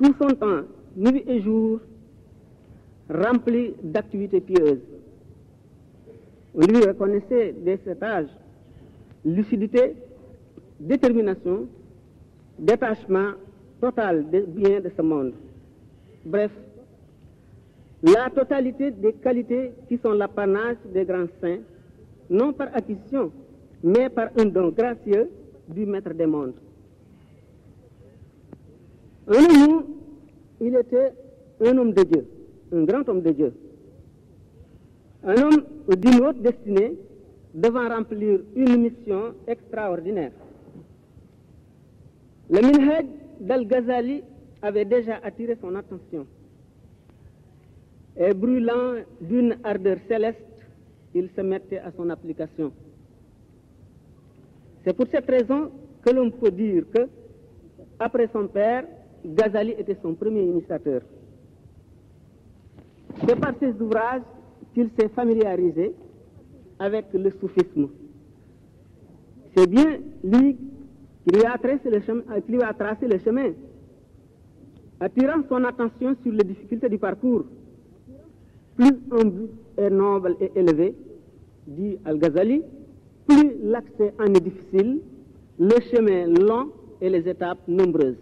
tout son temps, nuit et jour, rempli d'activités pieuses. On lui reconnaissait dès cet âge lucidité, détermination, détachement total des biens de ce monde. Bref, la totalité des qualités qui sont l'apanage des grands saints, non par acquisition, mais par un don gracieux du Maître des mondes. En un mot, il était un homme de Dieu, un grand homme de Dieu, un homme d'une haute destinée devant remplir une mission extraordinaire. Le Minhaj d'Al-Ghazali avait déjà attiré son attention. Et brûlant d'une ardeur céleste, il se mettait à son application. C'est pour cette raison que l'on peut dire que, après son père, Ghazali était son premier initiateur. C'est par ses ouvrages qu'il s'est familiarisé avec le soufisme. C'est bien lui qui lui a tracé le chemin, attirant son attention sur les difficultés du parcours. Plus un but est noble et élevé, dit Al-Ghazali, plus l'accès en est difficile, le chemin long et les étapes nombreuses.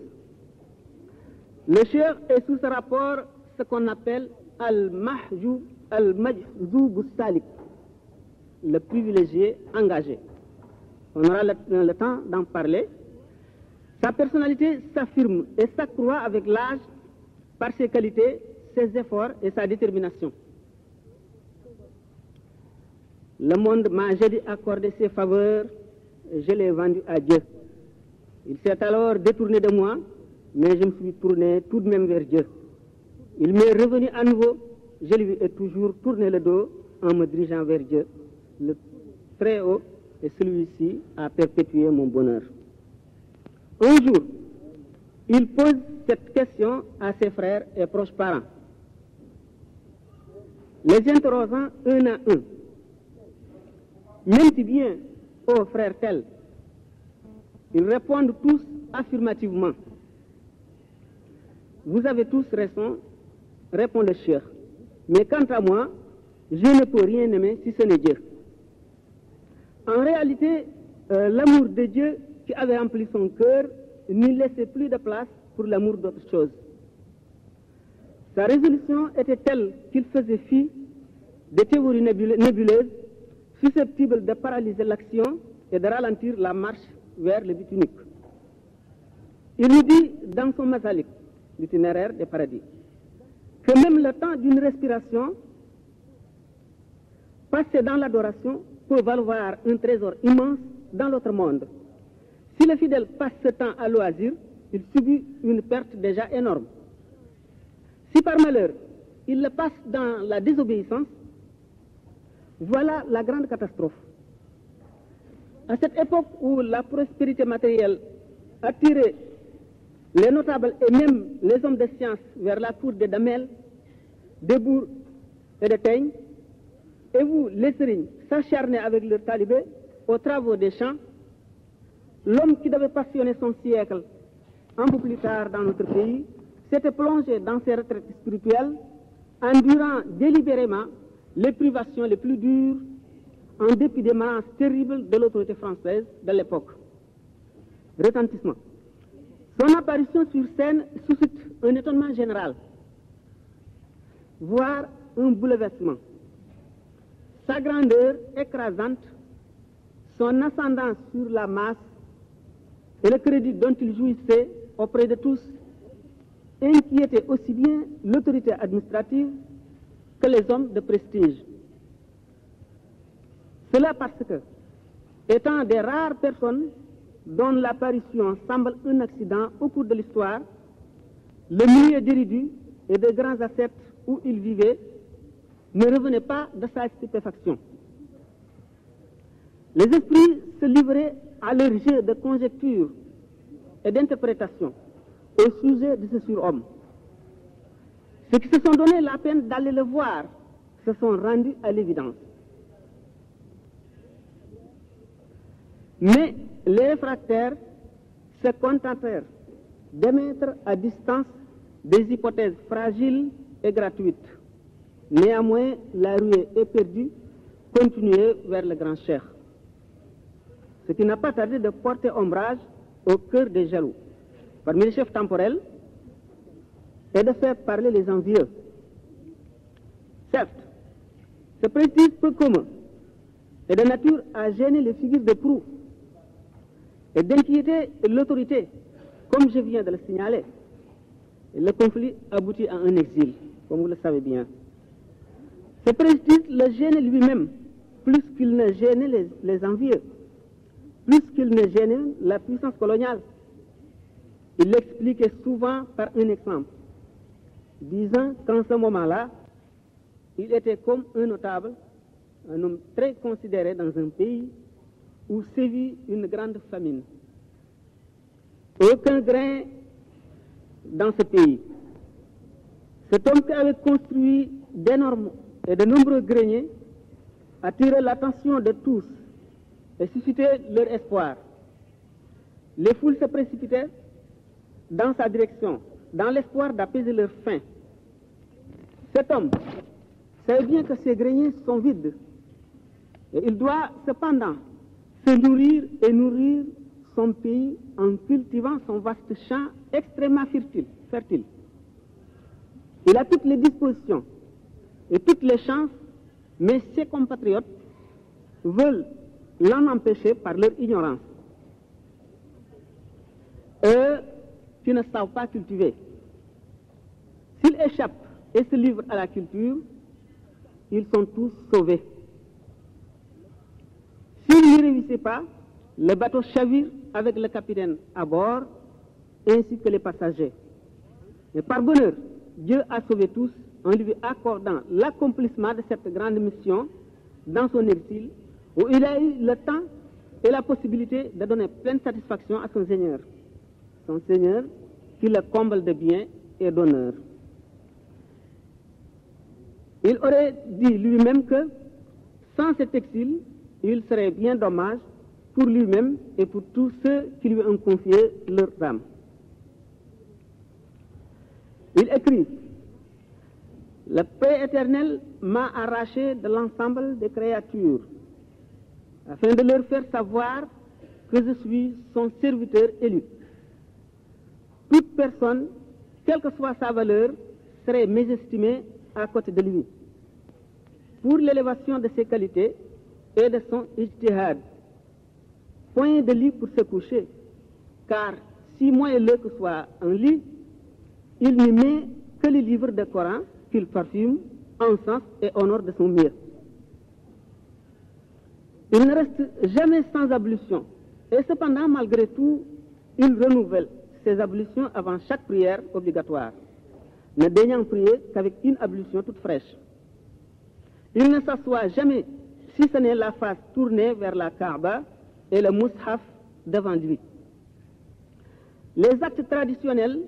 Le cheikh est sous ce rapport ce qu'on appelle Al-Mahjoub Salik, le privilégié engagé. On aura le temps d'en parler. Sa personnalité s'affirme et s'accroît avec l'âge par ses qualités, ses efforts et sa détermination. Le monde m'a jadis accordé ses faveurs, et je l'ai vendu à Dieu. Il s'est alors détourné de moi, mais je me suis tourné tout de même vers Dieu. Il m'est revenu à nouveau, je lui ai toujours tourné le dos en me dirigeant vers Dieu, le très haut, et celui-ci a perpétué mon bonheur. Un jour, il pose cette question à ses frères et proches parents, les interrogeant un à un. M'aimes-tu bien, ô frère tel? Ils répondent tous affirmativement. Vous avez tous raison, répond le cheikh. Mais quant à moi, je ne peux rien aimer si ce n'est Dieu. En réalité, l'amour de Dieu qui avait rempli son cœur n'y laissait plus de place pour l'amour d'autre chose. Sa résolution était telle qu'il faisait fi des théories nébuleuses susceptibles de paralyser l'action et de ralentir la marche vers le but unique. Il nous dit dans son Masalik, l'itinéraire des paradis, que même le temps d'une respiration passé dans l'adoration peut valoir un trésor immense dans l'autre monde. Si le fidèle passe ce temps à loisir, il subit une perte déjà énorme. Si par malheur, il le passe dans la désobéissance, voilà la grande catastrophe. À cette époque où la prospérité matérielle attirait les notables et même les hommes de science vers la cour de Damel, des bourgs et de Teigne, et vous, les sérignes, s'acharnez avec leurs talibés aux travaux des champs, l'homme qui devait passionner son siècle un peu plus tard dans notre pays s'était plongé dans ses retraites spirituelles, endurant délibérément les privations les plus dures, en dépit des menaces terribles de l'autorité française de l'époque. Retentissement. Son apparition sur scène suscite un étonnement général, voire un bouleversement. Sa grandeur écrasante, son ascendance sur la masse et le crédit dont il jouissait auprès de tous inquiétaient aussi bien l'autorité administrative que les hommes de prestige. Cela parce que, étant des rares personnes dont l'apparition semble un accident au cours de l'histoire, le milieu d'érudits et de grands ascètes où il vivait ne revenait pas de sa stupéfaction. Les esprits se livraient à leur jeu de conjecture et d'interprétation au sujet de ce surhomme. Ceux qui se sont donné la peine d'aller le voir se sont rendus à l'évidence. Mais les réfractaires se contentèrent d'émettre à distance des hypothèses fragiles et gratuites. Néanmoins, la ruée éperdue continuait vers le grand cheikh, ce qui n'a pas tardé de porter ombrage au cœur des jaloux parmi les chefs temporels et de faire parler les envieux. Certes, ce prestige peu commun est de nature à gêner les figures de proue et d'inquiéter l'autorité, comme je viens de le signaler. Et le conflit aboutit à un exil, comme vous le savez bien. Ce prestige le gêne lui-même, plus qu'il ne gênait les envieux, plus qu'il ne gênait la puissance coloniale. Il l'expliquait souvent par un exemple, disant qu'en ce moment-là, il était comme un notable, un homme très considéré dans un pays où sévit une grande famine. Aucun grain dans ce pays. Cet homme qui avait construit d'énormes et de nombreux greniers attirait l'attention de tous et suscitait leur espoir. Les foules se précipitaient dans sa direction, dans l'espoir d'apaiser leur faim. Cet homme savait bien que ces greniers sont vides et il doit cependant se nourrir et nourrir son pays en cultivant son vaste champ extrêmement fertile. Il a toutes les dispositions et toutes les chances, mais ses compatriotes veulent l'en empêcher par leur ignorance. Eux qui ne savent pas cultiver. S'ils échappent et se livrent à la culture, ils sont tous sauvés. S'ils n'y réussissent pas, le bateau chavire avec le capitaine à bord, ainsi que les passagers. Mais par bonheur, Dieu a sauvé tous en lui accordant l'accomplissement de cette grande mission dans son exil, où il a eu le temps et la possibilité de donner pleine satisfaction à son Seigneur qui le comble de biens et d'honneur. Il aurait dit lui-même que sans cet exil, il serait bien dommage pour lui-même et pour tous ceux qui lui ont confié leur âme. Il écrit: le Père éternel m'a arraché de l'ensemble des créatures, afin de leur faire savoir que je suis son serviteur élu. Toute personne, quelle que soit sa valeur, serait mésestimée à côté de lui. Pour l'élévation de ses qualités et de son ijtihad, point de lit pour se coucher, car si moelleux que soit un lit, il n'y met que les livres de Coran qu'il parfume en sens et honneur de son mieux. Il ne reste jamais sans ablution, et cependant, malgré tout, il renouvelle ses ablutions avant chaque prière obligatoire, ne daignant prier qu'avec une ablution toute fraîche. Il ne s'assoit jamais, si ce n'est la face tournée vers la Kaaba et le mushaf devant lui. Les actes traditionnels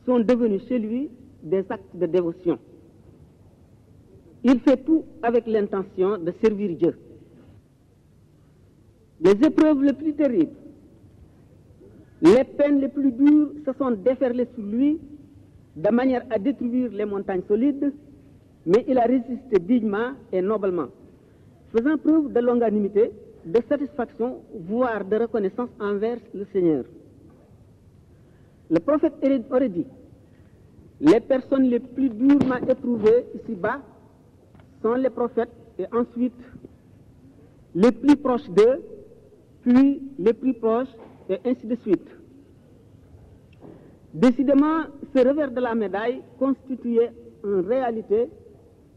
sont devenus chez lui des actes de dévotion. Il fait tout avec l'intention de servir Dieu. Les épreuves les plus terribles, les peines les plus dures se sont déferlées sur lui de manière à détruire les montagnes solides, mais il a résisté dignement et noblement, faisant preuve de longanimité, de satisfaction, voire de reconnaissance envers le Seigneur. Le prophète aurait dit: les personnes les plus durement éprouvées ici-bas sont les prophètes, et ensuite les plus proches d'eux, puis les plus proches, et ainsi de suite. Décidément, ce revers de la médaille constituait en réalité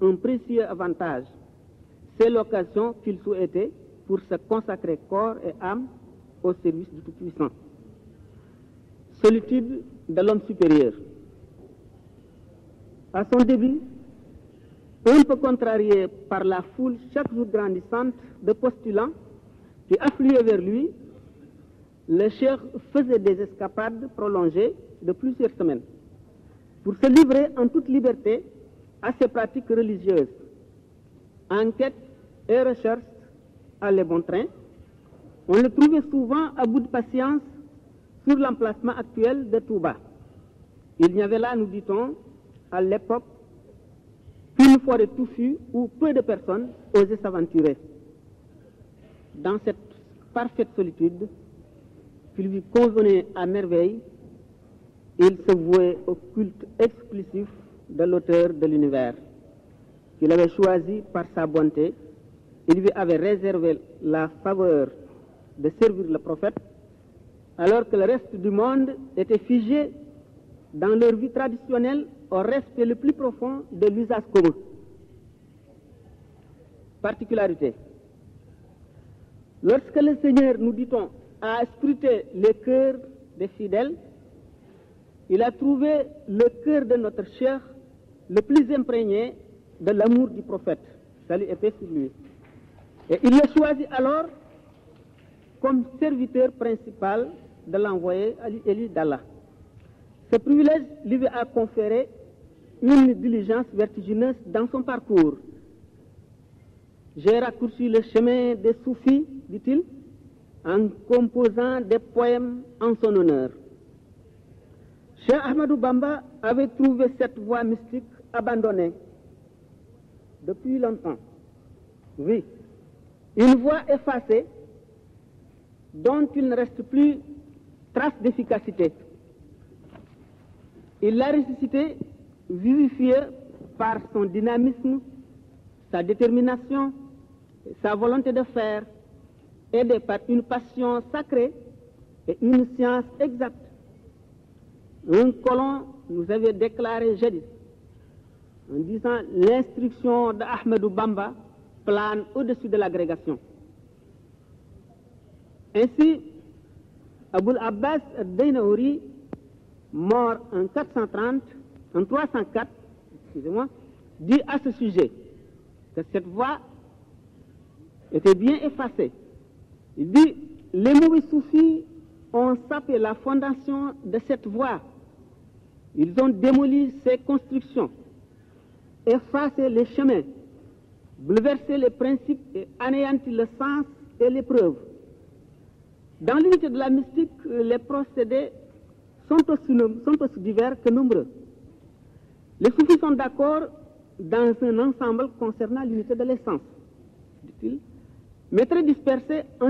un précieux avantage. C'est l'occasion qu'il souhaitait pour se consacrer corps et âme au service du Tout-Puissant. Solitude de l'homme supérieur. À son début, un peu contrarié par la foule chaque jour grandissante de postulants qui affluaient vers lui, le cheikh faisait des escapades prolongées de plusieurs semaines pour se livrer en toute liberté à ses pratiques religieuses. Enquête et recherche allaient bon train. On le trouvait souvent à bout de patience sur l'emplacement actuel de Touba. Il n'y avait là, nous dit-on, à l'époque, qu'une forêt touffue où peu de personnes osaient s'aventurer. Dans cette parfaite solitude, qui lui convenait à merveille, il se vouait au culte exclusif de l'auteur de l'univers, qu'il avait choisi par sa bonté. Il lui avait réservé la faveur de servir le prophète, alors que le reste du monde était figé dans leur vie traditionnelle au respect le plus profond de l'usage commun. Particularité. Lorsque le Seigneur, nous dit-on, a scruté les cœurs des fidèles, il a trouvé le cœur de notre Cheikh le plus imprégné de l'amour du prophète. Salut et paix sur lui. Et il l'a choisi alors comme serviteur principal de l'envoyé élu d'Allah. Ce privilège lui a conféré une diligence vertigineuse dans son parcours. J'ai raccourci le chemin des soufis, dit-il, en composant des poèmes en son honneur. Cheikh Ahmadou Bamba avait trouvé cette voie mystique abandonnée depuis longtemps. Oui, une voie effacée dont il ne reste plus trace d'efficacité. Il l'a ressuscité, vivifié par son dynamisme, sa détermination, sa volonté de faire, aidé par une passion sacrée et une science exacte. Un colon nous avait déclaré jadis, en disant l'instruction d'Ahmadou Bamba plane au-dessus de l'agrégation. Ainsi, Aboul Abbas Deynaouri, mort en 304, excusez-moi, dit à ce sujet que cette voie était bien effacée. Il dit, les mauvais soufis ont sapé la fondation de cette voie. Ils ont démoli ses constructions, effacé les chemins, bouleversé les principes et anéanti le sens et les preuves. Dans l'unité de la mystique, les procédés sont aussi divers que nombreux. Les soufis sont d'accord dans un ensemble concernant l'unité de l'essence, dit-il, mais très dispersés en